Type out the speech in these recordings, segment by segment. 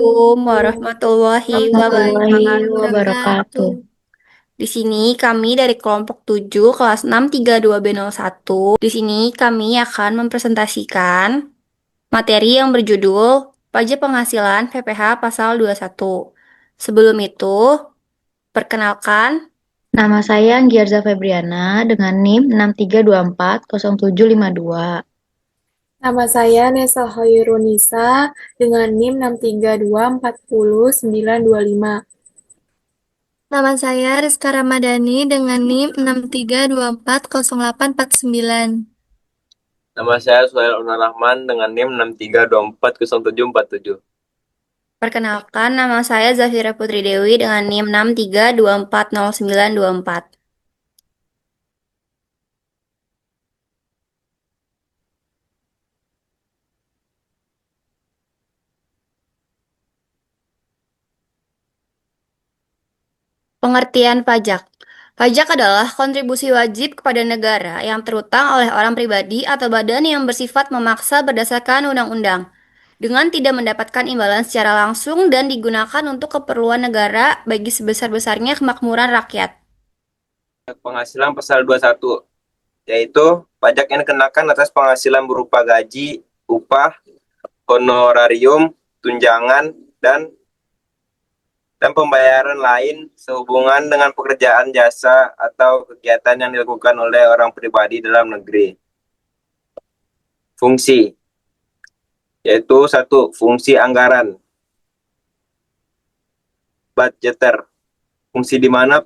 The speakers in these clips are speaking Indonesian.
Assalamualaikum warahmatullahi Warahmatullahi wabarakatuh. wabarakatuh. Di sini kami dari kelompok 7 kelas 632B01. Di sini kami akan mempresentasikan materi yang berjudul Pajak Penghasilan PPh Pasal 21. Sebelum itu, perkenalkan, Nama saya Giarza Febriana dengan NIM 63240752. Nama saya Nesa Hoirunisa dengan NIM 632400925. Nama saya Rizka Ramadhani dengan NIM 632408449. Nama saya Suhail Rahman dengan NIM 63240747. perkenalkan nama saya Zafira Putri Dewi dengan NIM 632400924. Pengertian pajak. Pajak adalah kontribusi wajib kepada negara yang terutang oleh orang pribadi atau badan yang bersifat memaksa berdasarkan undang-undang, dengan tidak mendapatkan imbalan secara langsung dan digunakan untuk keperluan negara bagi sebesar-besarnya kemakmuran rakyat. Penghasilan pasal 21, yaitu pajak yang dikenakan atas penghasilan berupa gaji, upah, honorarium, tunjangan, dan pembayaran lain sehubungan dengan pekerjaan jasa atau kegiatan yang dilakukan oleh orang pribadi dalam negeri. Fungsi, yaitu 1. Fungsi anggaran, budgeter, fungsi di mana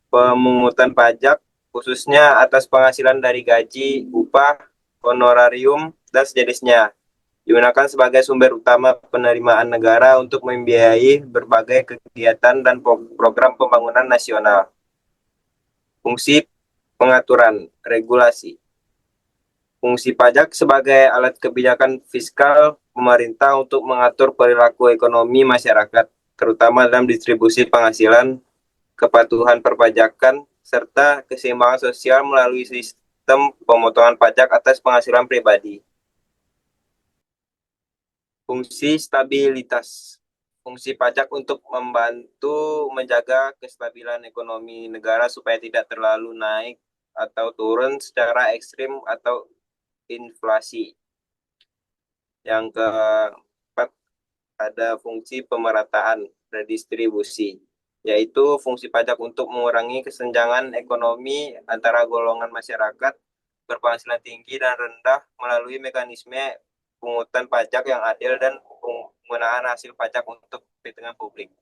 pemungutan pajak khususnya atas penghasilan dari gaji, upah, honorarium, dan sejenisnya digunakan sebagai sumber utama penerimaan negara untuk membiayai berbagai kegiatan dan program pembangunan nasional. Fungsi pengaturan, regulasi. Fungsi pajak sebagai alat kebijakan fiskal pemerintah untuk mengatur perilaku ekonomi masyarakat, terutama dalam distribusi penghasilan, kepatuhan perpajakan, serta keseimbangan sosial melalui sistem pemotongan pajak atas penghasilan pribadi. Fungsi stabilitas. Fungsi pajak untuk membantu menjaga kestabilan ekonomi negara supaya tidak terlalu naik atau turun secara ekstrim atau inflasi. Yang keempat, ada fungsi pemerataan redistribusi, yaitu fungsi pajak untuk mengurangi kesenjangan ekonomi antara golongan masyarakat berpenghasilan tinggi dan rendah melalui mekanisme pungutan pajak yang adil dan penggunaan hasil pajak untuk kepentingan publik.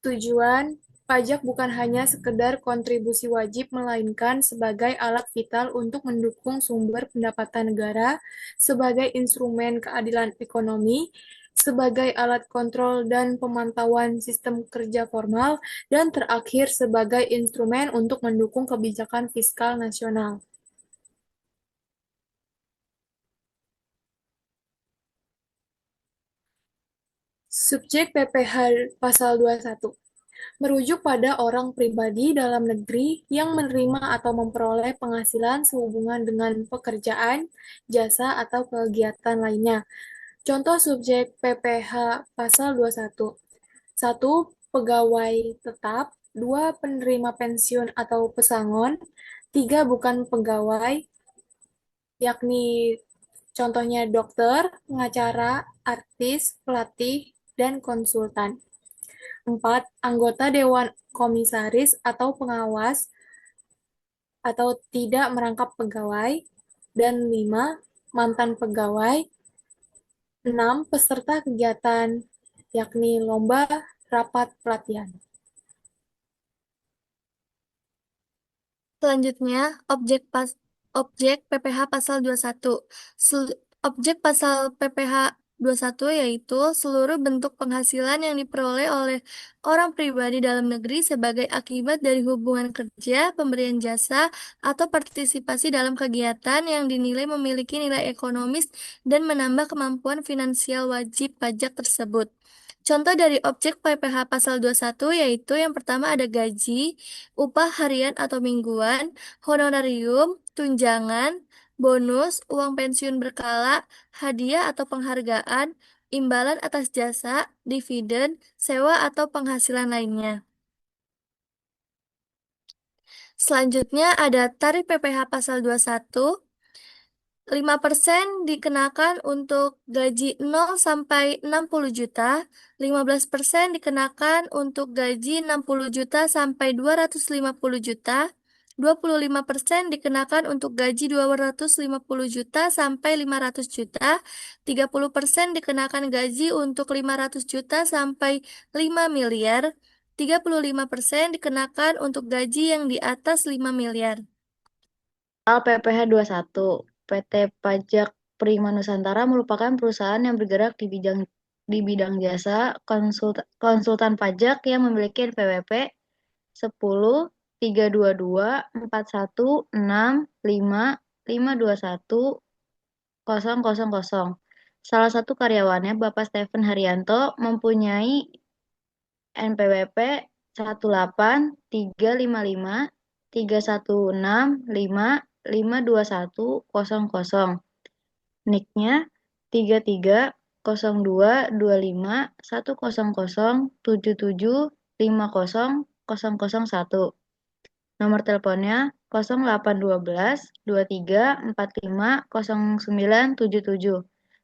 Tujuan pajak bukan hanya sekedar kontribusi wajib, melainkan sebagai alat vital untuk mendukung sumber pendapatan negara, sebagai instrumen keadilan ekonomi, sebagai alat kontrol dan pemantauan sistem kerja formal, dan terakhir sebagai instrumen untuk mendukung kebijakan fiskal nasional. Subjek PPh Pasal 21 merujuk pada orang pribadi dalam negeri yang menerima atau memperoleh penghasilan sehubungan dengan pekerjaan, jasa, atau kegiatan lainnya. Contoh subjek PPh Pasal 21. 1. Pegawai tetap. 2. Penerima pensiun atau pesangon. 3. Bukan pegawai, yakni contohnya dokter, pengacara, artis, pelatih, dan konsultan. 4. Anggota Dewan Komisaris atau pengawas atau tidak merangkap pegawai. Dan 5. Mantan pegawai. 6. Peserta kegiatan, yakni lomba, rapat, pelatihan. Selanjutnya, objek PPh Pasal 21. Objek Pasal PPh 21 yaitu seluruh bentuk penghasilan yang diperoleh oleh orang pribadi dalam negeri sebagai akibat dari hubungan kerja, pemberian jasa, atau partisipasi dalam kegiatan yang dinilai memiliki nilai ekonomis dan menambah kemampuan finansial wajib pajak tersebut. Contoh dari objek PPh Pasal 21 yaitu yang pertama ada gaji, upah harian atau mingguan, honorarium, tunjangan, bonus, uang pensiun berkala, hadiah atau penghargaan, imbalan atas jasa, dividen, sewa atau penghasilan lainnya. Selanjutnya ada tarif PPh pasal 21. 5% dikenakan untuk gaji 0 sampai 60 juta, 15% dikenakan untuk gaji 60 juta sampai 250 juta, 25% dikenakan untuk gaji 250 juta sampai 500 juta, 30% dikenakan gaji untuk 500 juta sampai 5 miliar, 35% dikenakan untuk gaji yang di atas 5 miliar. Soal PPh 21, PT Pajak Prima Nusantara merupakan perusahaan yang bergerak di bidang jasa konsultan pajak yang memiliki NPWP 10 322 4165 521 000. Salah satu karyawannya, Bapak Stephen Haryanto, mempunyai NPWP 180353165521000. NIK-nya 33025100775001. Nomor teleponnya 0812 23450977.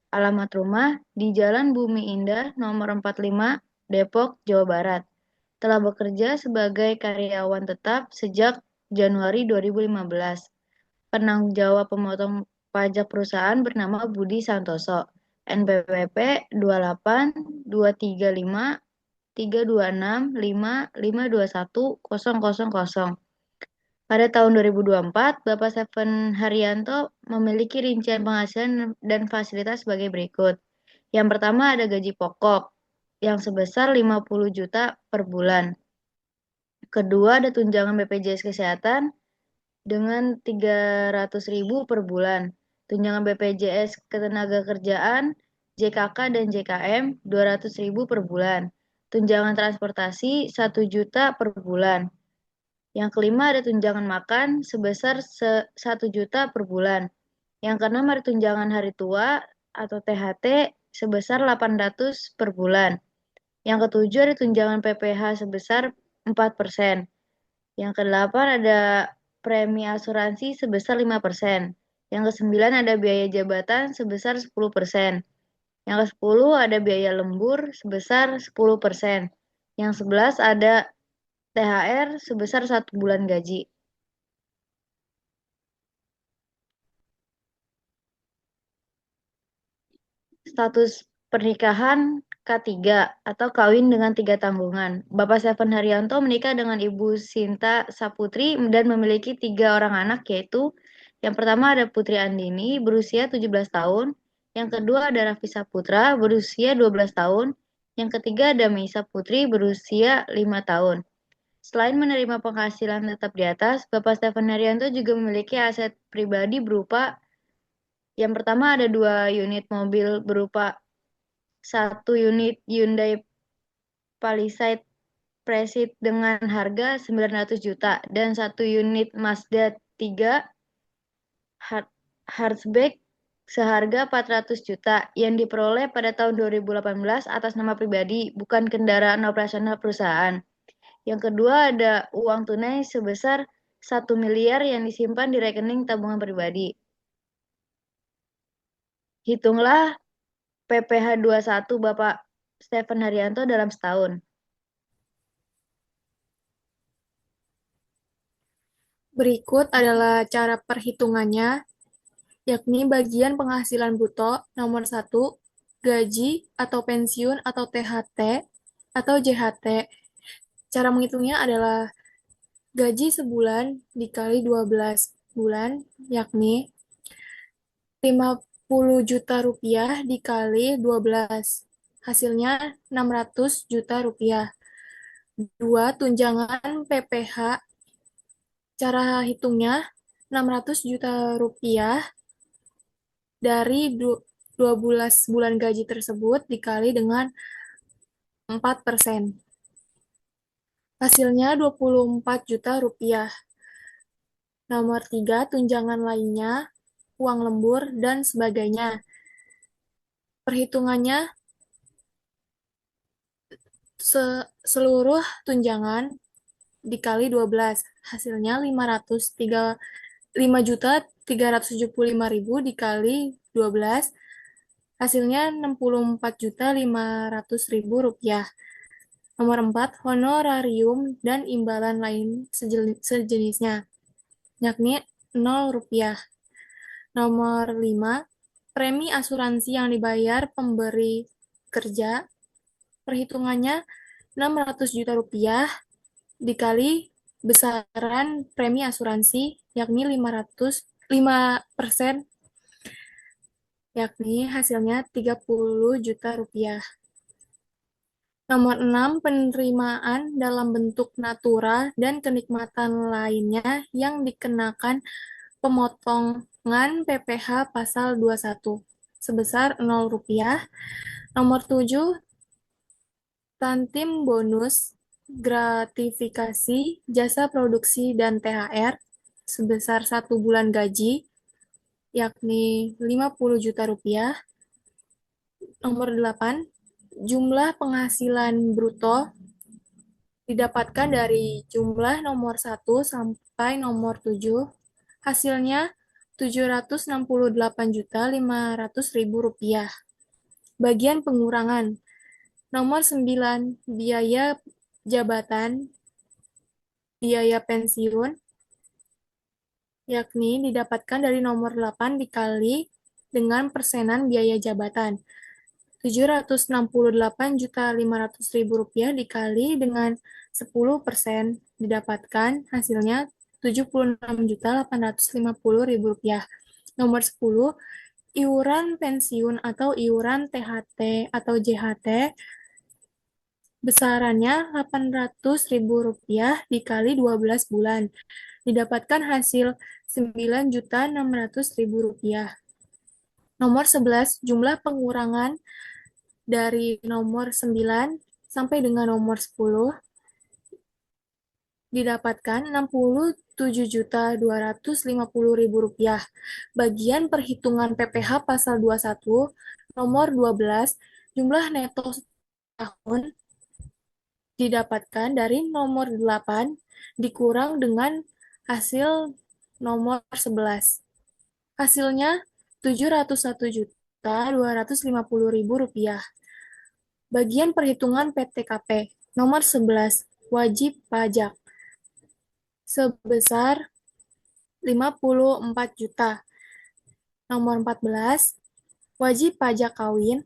Alamat rumah di Jalan Bumi Indah nomor 45, Depok, Jawa Barat. Telah bekerja sebagai karyawan tetap sejak Januari 2015. Penanggung jawab pemotong pajak perusahaan bernama Budi Santoso. NPWP 28 325 326 5521 000. Pada tahun 2024, Bapak Stephen Haryanto memiliki rincian penghasilan dan fasilitas sebagai berikut. Yang pertama ada gaji pokok yang sebesar 50 juta per bulan. Kedua ada tunjangan BPJS Kesehatan dengan 300.000 per bulan. Tunjangan BPJS Ketenagakerjaan, JKK dan JKM 200.000 per bulan. Tunjangan transportasi 1 juta per bulan. Yang kelima ada tunjangan makan sebesar 1 juta per bulan. Yang keenam ada tunjangan hari tua atau THT sebesar 800 per bulan. Yang ketujuh ada tunjangan PPh sebesar 4%. Yang kedelapan ada premi asuransi sebesar 5%. Yang kesembilan ada biaya jabatan sebesar 10%. Yang kesepuluh ada biaya lembur sebesar 10%. Yang 11 ada THR sebesar 1 bulan gaji. Status pernikahan K3 atau kawin dengan 3 tanggungan. Bapak Stephen Haryanto menikah dengan Ibu Sinta Saputri dan memiliki 3 orang anak, yaitu yang pertama ada Putri Andini berusia 17 tahun, yang kedua ada Raffi Saputra berusia 12 tahun, yang ketiga ada Meisa Putri berusia 5 tahun. Selain menerima penghasilan tetap di atas, Bapak Stephen Haryanto juga memiliki aset pribadi berupa yang pertama ada 2 unit mobil berupa 1 unit Hyundai Palisade Presid dengan harga 900 juta dan 1 unit Mazda 3 Hatchback seharga 400 juta yang diperoleh pada tahun 2018 atas nama pribadi, bukan kendaraan operasional perusahaan. Yang kedua ada uang tunai sebesar 1 miliar yang disimpan di rekening tabungan pribadi. Hitunglah PPh 21 Bapak Stephen Haryanto dalam setahun. Berikut adalah cara perhitungannya, yakni bagian penghasilan bruto nomor 1, gaji atau pensiun atau THT atau JHT. Cara menghitungnya adalah gaji sebulan dikali 12 bulan, yakni 50 juta rupiah dikali 12. Hasilnya 600 juta rupiah. 2. Tunjangan PPh. Cara hitungnya 600 juta rupiah dari 12 bulan gaji tersebut dikali dengan 4%. Hasilnya 24 juta rupiah. Nomor 3, tunjangan lainnya, uang lembur, dan sebagainya. Perhitungannya, seluruh tunjangan dikali 12, hasilnya 5.375.000 dikali 12, hasilnya 64.500.000 rupiah. Nomor 4, honorarium dan imbalan lain sejenisnya, yakni 0 rupiah. Nomor 5, premi asuransi yang dibayar pemberi kerja, perhitungannya 600 juta rupiah dikali besaran premi asuransi, yakni 5%, yakni hasilnya 30 juta rupiah. Nomor 6, penerimaan dalam bentuk natura dan kenikmatan lainnya yang dikenakan pemotongan PPh pasal 21 sebesar 0 rupiah. Nomor 7, tantim bonus, gratifikasi, jasa produksi, dan THR sebesar 1 bulan gaji, yakni 50 juta rupiah. Nomor 8, jumlah penghasilan bruto didapatkan dari jumlah nomor 1 sampai nomor 7, hasilnya 768.500.000 rupiah. Bagian pengurangan. Nomor 9, biaya jabatan, biaya pensiun, yakni didapatkan dari nomor 8 dikali dengan persenan biaya jabatan. 768.500.000 rupiah dikali dengan 10% didapatkan hasilnya 76.850.000 rupiah. Nomor 10, iuran pensiun atau iuran THT atau JHT besarannya 800.000 rupiah dikali 12 bulan. Didapatkan hasil 9.600.000 rupiah. Nomor 11, jumlah pengurangan dari nomor 9 sampai dengan nomor 10 didapatkan 67.250.000 rupiah. Bagian perhitungan PPh pasal 21 nomor 12, jumlah neto tahun didapatkan dari nomor 8 dikurang dengan hasil nomor 11. Hasilnya 701.250.000 rupiah. Bagian perhitungan PTKP nomor 11, wajib pajak sebesar 54 juta. Nomor 14, wajib pajak kawin,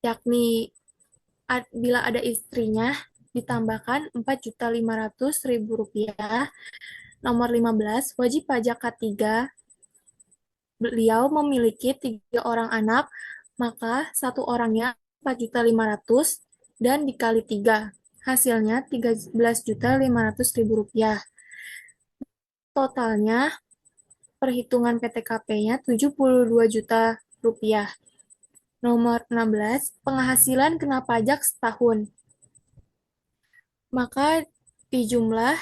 yakni bila ada istrinya ditambahkan 4.500.000 rupiah. Nomor 15, wajib pajak K3, beliau memiliki 3 orang anak, maka satu orangnya 4.500.000 dan dikali 3, hasilnya 13.500.000 rupiah. Totalnya perhitungan PTKP-nya 72 juta rupiah. Nomor 16, penghasilan kena pajak setahun. Maka dijumlah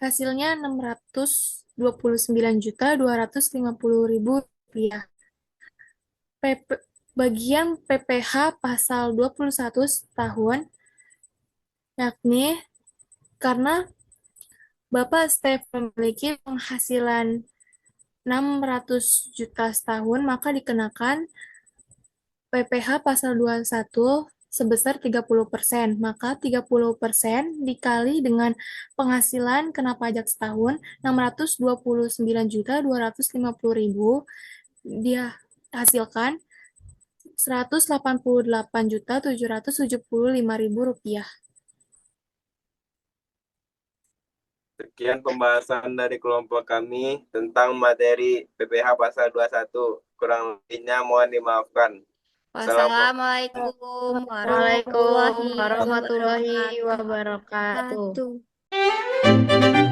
hasilnya 629.250.000 rupiah. Bagian PPh pasal 21 setahun, yakni karena Bapak Steph memiliki penghasilan 600 juta setahun, maka dikenakan PPh pasal 21 sebesar 30%. Maka 30% dikali dengan penghasilan kena pajak setahun 629.250.000 dia hasilkan 188.775.000 rupiah. Sekian pembahasan dari kelompok kami tentang materi PPh pasal 21. Kurang lebihnya mohon dimaafkan. Wassalamualaikum Waalaikumsalam warahmatullahi warahmatullahi wabarakatuh. wabarakatuh.